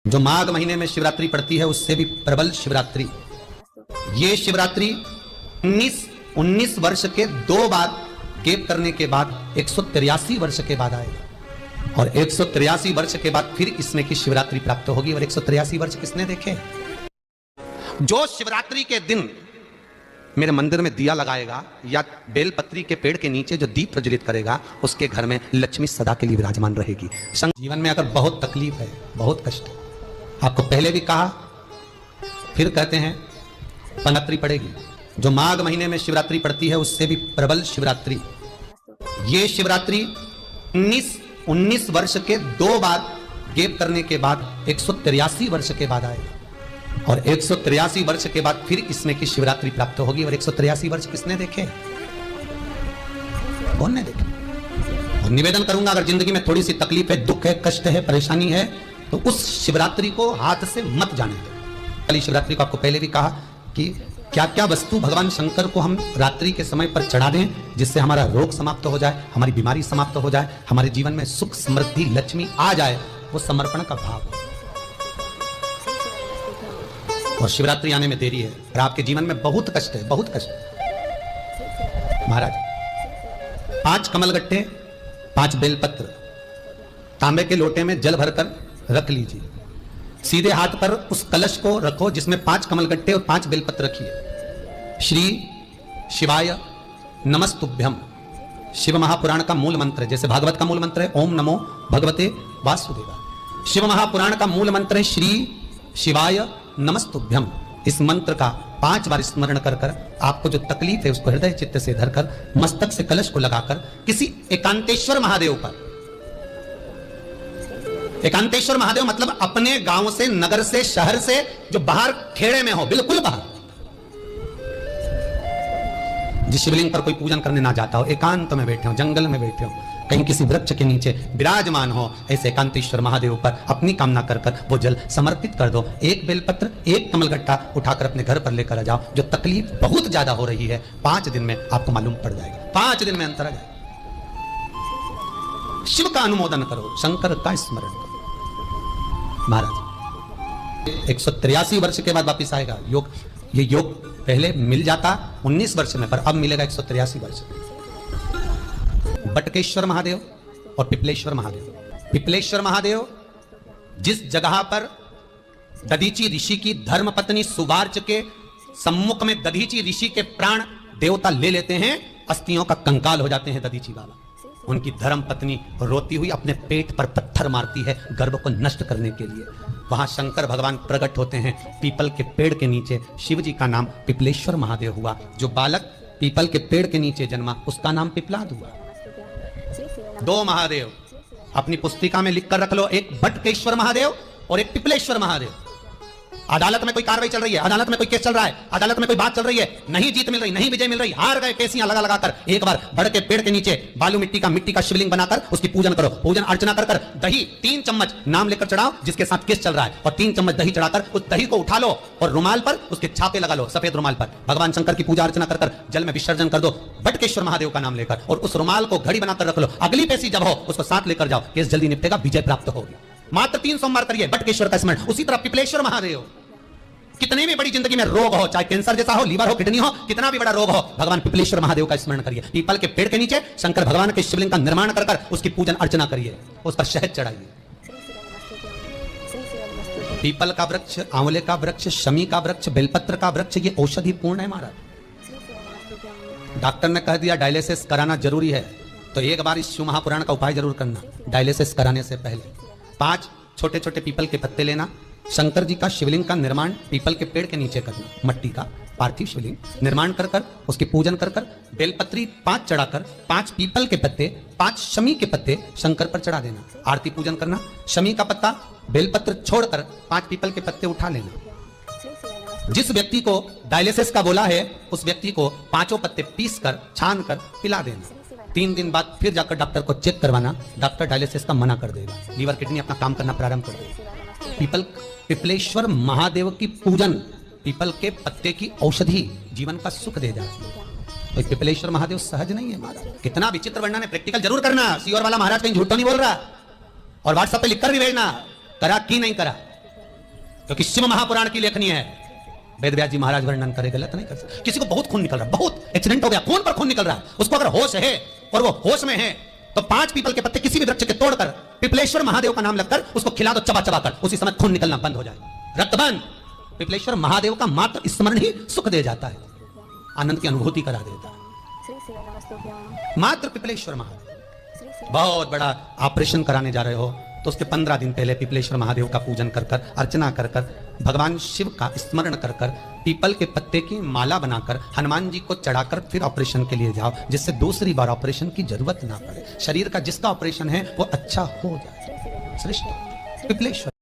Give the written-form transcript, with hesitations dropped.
जो माघ महीने में शिवरात्रि पड़ती है उससे भी प्रबल शिवरात्रि। ये शिवरात्रि 19 वर्ष के 2 बार गैप करने के बाद 183 वर्ष के बाद आएगा और 183 वर्ष के बाद फिर इसमें की शिवरात्रि प्राप्त होगी। और 183 वर्ष किसने देखे? जो शिवरात्रि के दिन मेरे मंदिर में दिया लगाएगा या बेलपत्री के पेड़ के नीचे जो दीप प्रज्वलित करेगा उसके घर में लक्ष्मी सदा के लिए विराजमान रहेगी। जीवन में अगर बहुत तकलीफ है, बहुत कष्ट है, आपको पहले भी कहा फिर कहते हैं, शिवरात्रि पड़ेगी। जो माघ महीने में शिवरात्रि पड़ती है उससे भी प्रबल शिवरात्रि। ये शिवरात्रि 19 वर्ष के 2 बार गैप करने के बाद 183 वर्ष के बाद आएगा और 183 वर्ष के बाद फिर इसमें की शिवरात्रि प्राप्त होगी। और 183 वर्ष किसने देखे? कौन ने देखे? और निवेदन करूंगा, अगर जिंदगी में थोड़ी सी तकलीफ है, दुख है, कष्ट है, परेशानी है, तो उस शिवरात्रि को हाथ से मत जाने दो। कल शिवरात्रि को आपको पहले भी कहा कि क्या क्या वस्तु भगवान शंकर को हम रात्रि के समय पर चढ़ा दें जिससे हमारा रोग समाप्त हो जाए, हमारी बीमारी समाप्त हो जाए, हमारे जीवन में सुख समृद्धि लक्ष्मी आ जाए। वो समर्पण का भाव। और शिवरात्रि आने में देरी है और आपके जीवन में बहुत कष्ट है, बहुत कष्ट है। महाराज 5 कमलगट्टे, 5 बेलपत्र तांबे के लोटे में जल भरकर रख लीजिए। सीधे हाथ पर उस कलश को रखो जिसमें 5 कमलगट्टे और 5 बेलपत्र रखिए। श्री शिवाय नमस्तुभ्यम शिव महापुराण का मूल मंत्र है, जैसे भागवत का मूल मंत्र है ओम नमो भगवते वासुदेवाय। शिव महापुराण का मूल मंत्र है श्री शिवाय नमस्तुभ्यम। इस मंत्र का 5 बार स्मरण कर कर आपको जो तकलीफ है उसको हृदय चित्त से धरकर मस्तक से कलश को लगाकर किसी एकांतेश्वर महादेव पर, एकांतेश्वर महादेव मतलब अपने गांव से, नगर से, शहर से जो बाहर खेड़े में हो, बिल्कुल बाहर, जिस शिवलिंग पर कोई पूजन करने ना जाता हो, एकांत में बैठे हो, जंगल में बैठे हो, कहीं किसी वृक्ष के नीचे विराजमान हो, ऐसे एकांतेश्वर महादेव पर अपनी कामना कर कर वो जल समर्पित कर दो। 1 बेलपत्र, 1 कमलगट्टा उठाकर अपने घर पर लेकर आ जाओ। जो तकलीफ बहुत ज्यादा हो रही है 5 दिन में आपको मालूम पड़ जाएगा, 5 दिन में अंतर आ जाएगा। शिव का अनुमोदन करो, शंकर का स्मरण करो। महाराज 183 वर्ष के बाद वापिस आएगा योग। ये योग पहले मिल जाता 19 वर्ष में, पर अब मिलेगा 183 वर्ष में। बटकेश्वर महादेव और पिपलेश्वर महादेव। पिपलेश्वर महादेव जिस जगह पर दधीची ऋषि की धर्मपत्नी सुबार्च के सम्मुख में दधीची ऋषि के प्राण देवता ले लेते हैं, अस्थियों का कंकाल हो जाते हैं दधीची वाला। उनकी धर्मपत्नी रोती हुई अपने पेट पर पत्थर मारती है गर्भ को नष्ट करने के लिए। वहां शंकर भगवान प्रकट होते हैं पीपल के पेड़ के नीचे। शिव जी का नाम पिपलेश्वर महादेव हुआ। जो बालक पीपल के पेड़ के नीचे जन्मा उसका नाम पिपलाद हुआ। 2 महादेव अपनी पुस्तिका में लिख कर रख लो, एक बटकेश्वर महादेव और एक पिपलेश्वर महादेव। अदालत में कोई कार्रवाई चल रही है, अदालत में कोई केस चल रहा है, अदालत में कोई बात चल रही है, नहीं जीत मिल रही, नहीं विजय मिल रही, हार गए, केसियां लगा लगा कर एक बार बड़ के पेड़ के नीचे बालू मिट्टी का शिवलिंग बनाकर उसकी पूजन करो। पूजन अर्चना कर कर दही 3 चम्मच नाम लेकर चढ़ाओ जिसके साथ केस चल रहा है, और 3 चम्मच दही चढ़ाकर उस दही को उठा लो और रुमाल पर उसके छापे लगा लो, सफेद रुमाल पर भगवान शंकर की पूजा अर्चना कर कर जल में विसर्जन कर दो बटकेश्वर महादेव का नाम लेकर, और उस रुमाल को घड़ी बनाकर रख लो। अगली पेशी जब हो उसको साथ लेकर जाओ, केस जल्दी निपटेगा, विजय प्राप्त होगी। मात्र 3 सोमवार करिए बटकेश्वर का स्मरण। उसी तरह पिपलेश्वर महादेव, कितने भी बड़ी जिंदगी में रोग हो, चाहे कैंसर जैसा हो, लीवर हो, किडनी हो, कितना भी बड़ा रोग हो, भगवान पिपलेश्वर महादेव का स्मरण करिए। पीपल के पेड़ के नीचे शंकर भगवान के शिवलिंग का निर्माण कर कर उसकी पूजन अर्चना करिए, उस पर शहद चढ़ाइए। पीपल का वृक्ष, आंवले का वृक्ष, शमी का वृक्ष, बेलपत्र का वृक्ष, ये औषधि पूर्ण है महाराज। डॉक्टर ने कह दिया डायलिसिस कराना जरूरी है, तो एक बार इस शिव महापुराण का उपाय जरूर करना डायलिसिस कराने से पहले। 5 छोटे छोटे पीपल के पत्ते लेना, शंकर जी का शिवलिंग का निर्माण पीपल के पेड़ के नीचे करना, मट्टी का पार्थिव शिवलिंग निर्माण कर कर उसकी पूजन कर कर बेलपत्री 5 चढ़ाकर 5 पीपल के पत्ते, 5 शमी के पत्ते शंकर पर चढ़ा देना। आरती पूजन करना, शमी का पत्ता बेलपत्र छोड़कर 5 पीपल के पत्ते उठा लेना। जिस व्यक्ति को डायलिसिस का बोला है उस व्यक्ति को 5 पत्ते पीस कर छान कर पिला देना। 3 दिन बाद फिर जाकर डॉक्टर को चेक करवाना, डॉक्टर डायलिसिस का मना कर देगा, लीवर किडनी अपना काम करना प्रारंभ कर देगा। पिपलेश्वर महादेव की पूजन, पीपल के पत्ते की औषधि जीवन का सुख दे जाती है। तो पिपलेश्वर महादेव सहज नहीं है महाराज। कितना विचित्र वर्णन है, प्रैक्टिकल जरूर करना। सीओर वाला महाराज कहीं झूठ तो नहीं बोल रहा, और व्हाट्सएप पे लिखकर भी भेजना करा कि नहीं करा। क्योंकि शिव महापुराण की लेखनी है। वेद व्यास जी महाराज वर्णन करे, गलत नहीं कर सकते। किसी को बहुत खून निकल रहा है, बहुत एक्सीडेंट हो गया, खून पर खून निकल रहा है, उसको अगर होश है और वो होश में है तो 5 पीपल के पत्ते किसी भी वृक्ष के तोड़कर पिपलेश्वर महादेव का नाम लगकर उसको खिला दो, चबा चबा कर, उसी समय खून निकलना बंद हो जाए, रक्त बंद। पिपलेश्वर महादेव का मात्र स्मरण ही सुख दे जाता है, आनंद की अनुभूति करा देता है। मात्र पिपलेश्वर महादेव। बहुत बड़ा ऑपरेशन कराने जा रहे हो तो उसके 15 दिन पहले पिपलेश्वर महादेव का पूजन कर कर, अर्चना कर कर, भगवान शिव का स्मरण कर कर, पीपल के पत्ते की माला बनाकर हनुमान जी को चढ़ाकर फिर ऑपरेशन के लिए जाओ, जिससे दूसरी बार ऑपरेशन की जरूरत ना पड़े। शरीर का जिसका ऑपरेशन है वो अच्छा हो जाए। श्रेष्ठ पिपलेश्वर।